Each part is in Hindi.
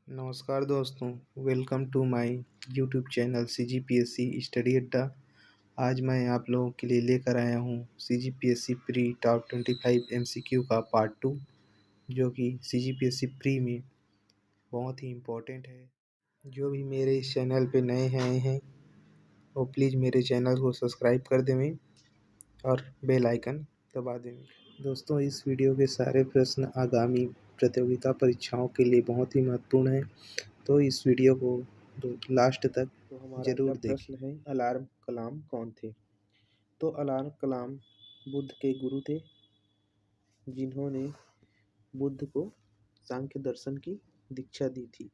नमस्कार दोस्तों। Welcome to my YouTube channel CGPSC study Adda. आज मैं आप लोगों के लिए लेकर आया हूँ सीजीपीएससी प्री टॉप 25 एमसीक्यू का पार्ट 2, जो कि सीजीपीएससी प्री में बहुत ही इम्पोर्टेंट है। जो भी मेरे इस चैनल पे नए आए हैं वो प्लीज़ मेरे चैनल को सब्सक्राइब कर देवें और बेल आइकन दबा देवें। दोस्तों, इस वीडियो के सारे प्रश्न आगामी प्रतियोगिता परीक्षाओं के लिए बहुत ही महत्वपूर्ण हैं, तो इस वीडियो को लास्ट तक जरूर देखें। प्रश्न है, अलार्म कलाम कौन थे? तो अलार्म कलाम बुद्ध के गुरु थे, जिन्होंने बुद्ध को सांख्य दर्शन की दीक्षा दी थी।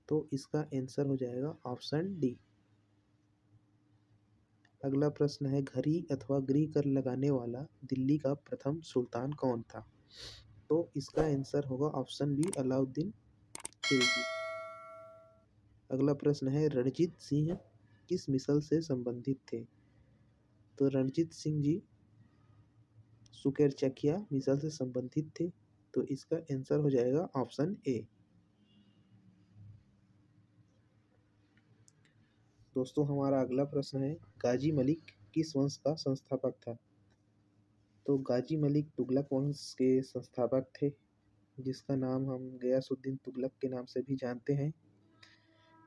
तो इसका आंसर हो जाएगा ऑप्शन डी। अगला प्रश्न है, घड़ी अथवा गृह कर लगाने वाला दिल्ली का प्रथम सुल्तान कौन था? तो इसका आंसर होगा ऑप्शन बी, अलाउद्दीन खिलजी। अगला प्रश्न है, रणजीत सिंह किस मिसल से संबंधित थे? तो रणजीत सिंह जी सुकेरचकिया मिसाइल से संबंधित थे। तो इसका आंसर हो जाएगा ऑप्शन ए। दोस्तों, हमारा अगला प्रश्न है, गाजी मलिक किस वंश का संस्थापक था? तो गाजी मलिक तुगलक वंश के संस्थापक थे, जिसका नाम हम गयासुद्दीन तुगलक के नाम से भी जानते हैं।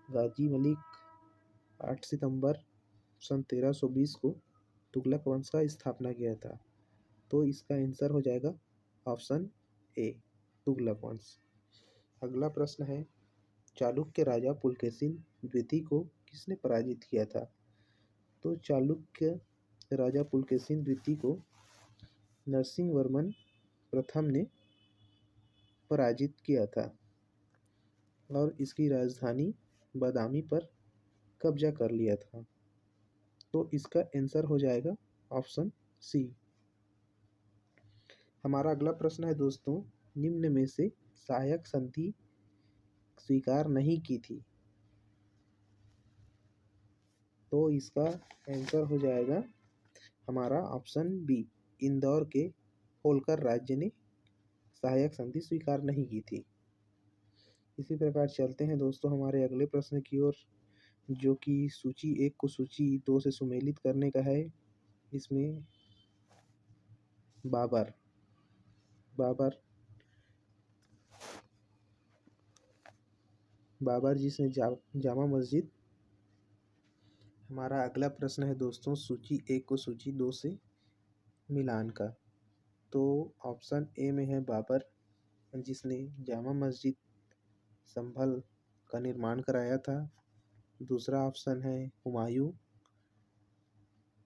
गाजी मलिक 8 सितंबर सन 1320 को तुगलक वंश का स्थापना किया था। तो इसका आंसर हो जाएगा ऑप्शन ए, तुगलक वंश। अगला प्रश्न है, चालुक्य राजा पुलकेशिन द्वितीय को किसने पराजित किया था? तो चालुक्य राजा पुलकेशिन द्वितीय को नरसिंह वर्मन प्रथम ने पराजित किया था और इसकी राजधानी बादामी पर कब्जा कर लिया था। तो इसका आंसर हो जाएगा ऑप्शन सी। हमारा अगला प्रश्न है दोस्तों, निम्न में से सहायक संधि स्वीकार नहीं की थी? तो इसका आंसर हो जाएगा हमारा ऑप्शन बी, इंदौर के होलकर राज्य ने सहायक संधि स्वीकार नहीं की थी। इसी प्रकार चलते हैं दोस्तों हमारे अगले प्रश्न की ओर, जो कि सूची 1 को सूची 2 से सुमेलित करने का है। इसमें बाबर बाबर बाबर जी से जामा मस्जिद। हमारा अगला प्रश्न है दोस्तों, सूची 1 को सूची 2 से मिलान का। तो ऑप्शन ए में है बाबर, जिसने जामा मस्जिद संभल का निर्माण कराया था। दूसरा ऑप्शन है हुमायूं,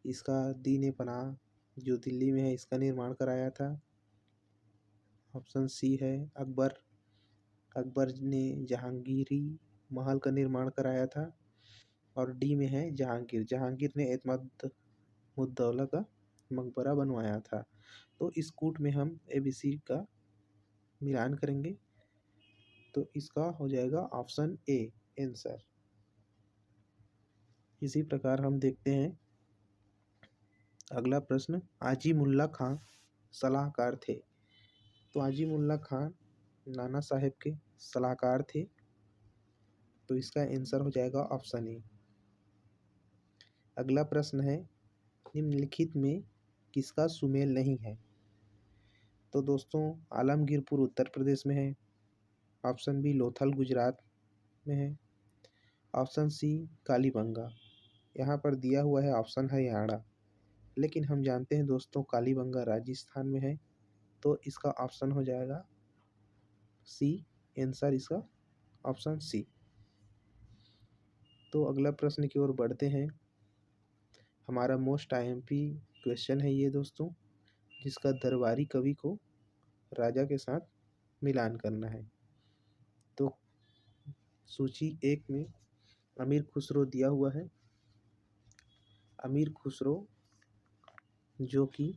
इसका दीन ए पनाह जो दिल्ली में है इसका निर्माण कराया था। ऑप्शन सी है अकबर, अकबर ने जहांगीरी महल का निर्माण कराया था। और डी में है जहांगीर, जहांगीर ने एतमाद मुद्दौला का मकबरा बनवाया था। तो इस कूट में हम एबीसी का मिलान करेंगे, तो इसका हो जाएगा ऑप्शन ए आंसर। इसी प्रकार हम देखते हैं अगला प्रश्न, आजीमुल्ला खां सलाहकार थे? तो आजीमुल्ला खां नाना साहेब के सलाहकार थे। तो इसका आंसर हो जाएगा ऑप्शन ए। अगला प्रश्न है, निम्नलिखित में किसका सुमेल नहीं है? तो दोस्तों, आलमगीरपुर उत्तर प्रदेश में है। ऑप्शन बी, लोथल गुजरात में है। Option C, Kalibangan. यहाँ पर दिया हुआ है ऑप्शन हरियाणा, लेकिन हम जानते हैं दोस्तों कालीबंगा राजस्थान में है। तो इसका ऑप्शन हो जाएगा सी, आंसर इसका ऑप्शन सी। तो अगला प्रश्न की ओर बढ़ते हैं। हमारा मोस्ट आईएमपी क्वेश्चन है ये दोस्तों, जिसका दरबारी कवि को राजा के साथ मिलान करना है। तो सूची 1 में अमीर खुसरो दिया हुआ है। अमीर खुसरो जो कि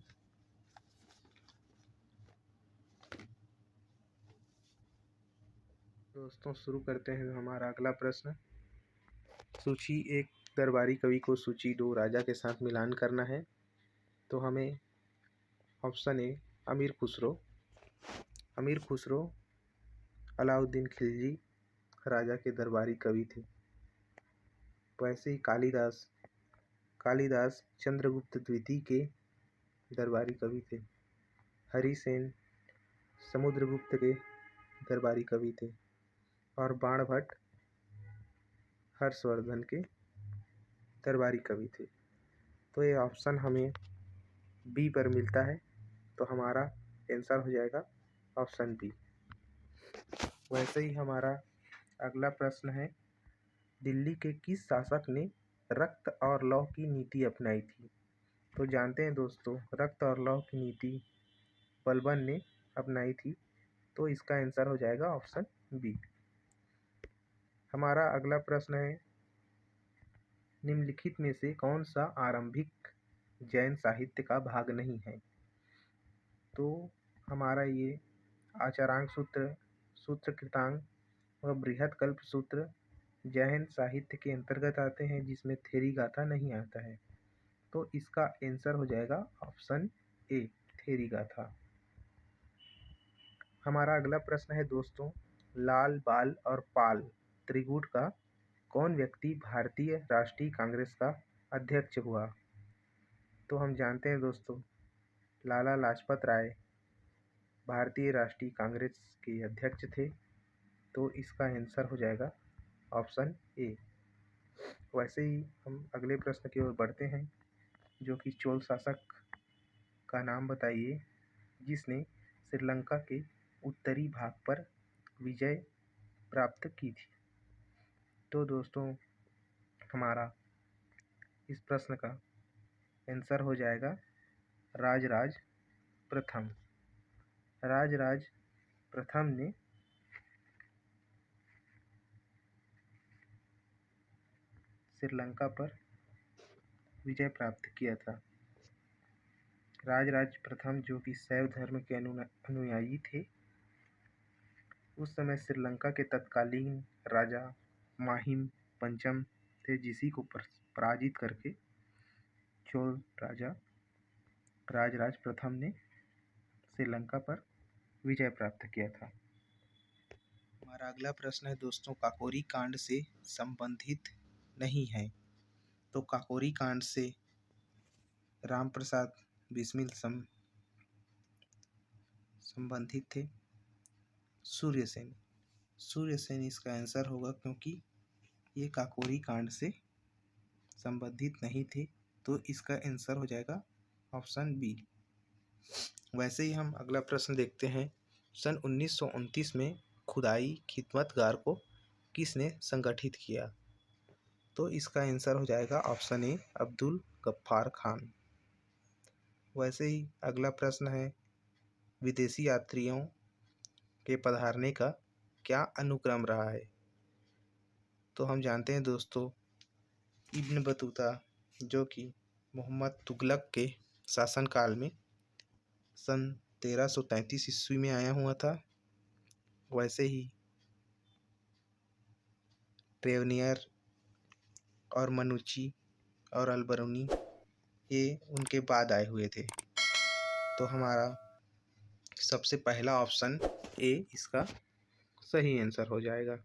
दोस्तों शुरू करते हैं हमारा अगला प्रश्न। सूची 1 दरबारी कवि को सूची 2 राजा के साथ मिलान करना है। तो हमें ऑप्शन ए अमीर खुसरो, अलाउद्दीन खिलजी, राजा के दरबारी कवि थे। वैसे ही कालिदास चंद्रगुप्त द्वितीय के दरबारी कवि थे। हरिसेन समुद्रगुप्त के दरबारी कवि थे और बाणभट्ट हर्षवर्धन के दरबारी कवि थे। तो ये ऑप्शन हमें बी पर मिलता है, तो हमारा आंसर हो जाएगा ऑप्शन बी। वैसे ही हमारा अगला प्रश्न है, दिल्ली के किस शासक ने रक्त और लौह की नीति अपनाई थी? तो जानते हैं दोस्तों, रक्त और लौह की नीति बलबन ने अपनाई थी, तो इसका आंसर हो जाएगा ऑप्शन बी। हमारा अगला प्रश्न है, निम्नलिखित में से कौन सा आरंभिक जैन साहित्य का भाग नहीं है? तो हमारा ये आचारांक सूत्र, सूत्र कृतांक व बृहत कल्प सूत्र जैन साहित्य के अंतर्गत आते हैं, जिसमें थेरी गाथा नहीं आता है। तो इसका आंसर हो जाएगा ऑप्शन ए, थेरी गाथा। हमारा अगला प्रश्न है दोस्तों, लाल, बाल और पाल त्रिगुट का कौन व्यक्ति भारतीय राष्ट्रीय कांग्रेस का अध्यक्ष हुआ? तो हम जानते हैं दोस्तों, लाला लाजपत राय भारतीय राष्ट्रीय कांग्रेस के अध्यक्ष थे, तो इसका आंसर हो जाएगा ऑप्शन ए। वैसे ही हम अगले प्रश्न की ओर बढ़ते हैं, जो कि चोल शासक का नाम बताइए जिसने श्रीलंका के उत्तरी भाग पर विजय प्राप्त की थी। तो दोस्तों हमारा इस प्रश्न का आंसर हो जाएगा राजराज प्रथम। राजराज प्रथम ने श्रीलंका पर विजय प्राप्त किया था। राजराज प्रथम जो कि शैव धर्म के अनुयायी थे, उस समय श्रीलंका के तत्कालीन राजा माहिम पंचम थे, जिसी को पराजित करके चोल राजा राजराज प्रथम ने श्रीलंका पर विजय प्राप्त किया था। हमारा अगला प्रश्न है दोस्तों, काकोरी कांड से संबंधित नहीं है। तो काकोरी कांड से राम प्रसाद बिस्मिल संबंधित थे। सूर्यसेन इसका आंसर होगा, क्योंकि ये काकोरी कांड से संबंधित नहीं थे, तो इसका आंसर हो जाएगा ऑप्शन बी। वैसे ही हम अगला प्रश्न देखते हैं, सन 1929 में खुदाई खिदमतगार को किसने संगठित किया? तो इसका आंसर हो जाएगा ऑप्शन ए, अब्दुल गफ्फार खान। वैसे ही अगला प्रश्न है, विदेशी यात्रियों के पधारने का क्या अनुक्रम रहा है? तो हम जानते हैं दोस्तों, इब्न बतूता जो कि मोहम्मद तुगलक के शासनकाल में सन 1333 ईस्वी में आया हुआ था। वैसे ही ट्रेवनियर और मनुची और अल्बरूनी ये उनके बाद आए हुए थे। तो हमारा सबसे पहला ऑप्शन ए इसका सही आंसर हो जाएगा।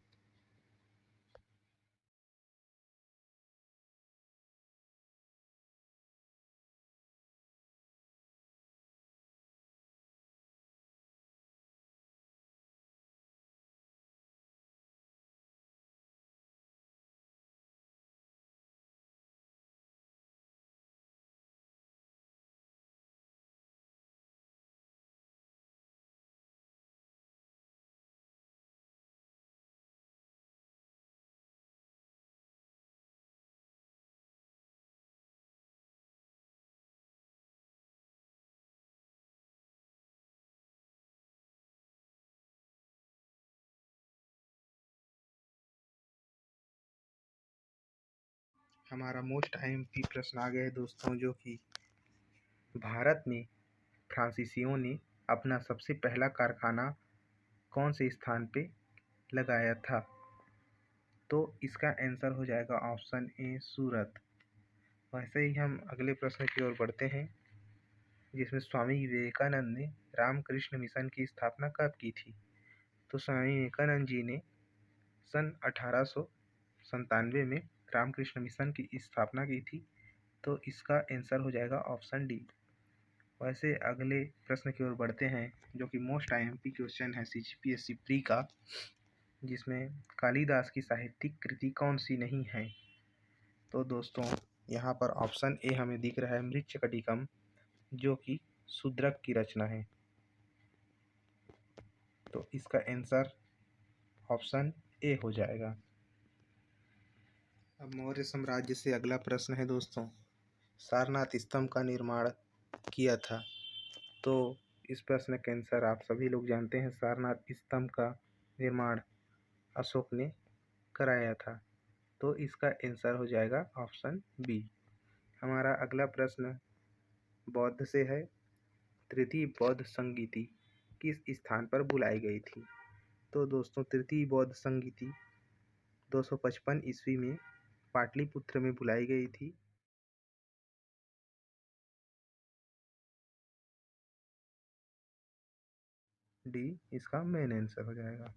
हमारा मोस्ट IMP प्रश्न आ गया है दोस्तों, जो कि भारत में फ्रांसीसियों ने अपना सबसे पहला कारखाना कौन से स्थान पे लगाया था? तो इसका आंसर हो जाएगा ऑप्शन ए, सूरत। वैसे ही हम अगले प्रश्न की ओर बढ़ते हैं, जिसमें स्वामी विवेकानंद ने रामकृष्ण मिशन की स्थापना कब की थी? तो स्वामी विवेकानंद जी ने सन 1897 में रामकृष्ण मिशन की स्थापना की थी। तो इसका आंसर हो जाएगा ऑप्शन डी। वैसे अगले प्रश्न की ओर बढ़ते हैं, जो कि मोस्ट आईएमपी क्वेश्चन है सीजीपीएससी प्री का, जिसमें कालिदास की साहित्यिक कृति कौन सी नहीं है। तो दोस्तों यहाँ पर ऑप्शन ए हमें दिख रहा है मृच्छकटिकम, जो कि शूद्रक की रचना है। तो इसका आंसर ऑप्शन ए हो जाएगा। अब मौर्य साम्राज्य से अगला प्रश्न है दोस्तों, सारनाथ स्तंभ का निर्माण किया था। तो इस प्रश्न का आंसर आप सभी लोग जानते हैं, सारनाथ स्तंभ का निर्माण अशोक ने कराया था। तो इसका आंसर हो जाएगा ऑप्शन बी। हमारा अगला प्रश्न बौद्ध से है। तृतीय बौद्ध संगीति किस स्थान पर बुलाई गई थी। तो दोस्तों तृतीय बौद्ध संगीति 255 ईस्वी में पाटलिपुत्र में बुलाई गई थी। डी इसका मेन आंसर हो जाएगा।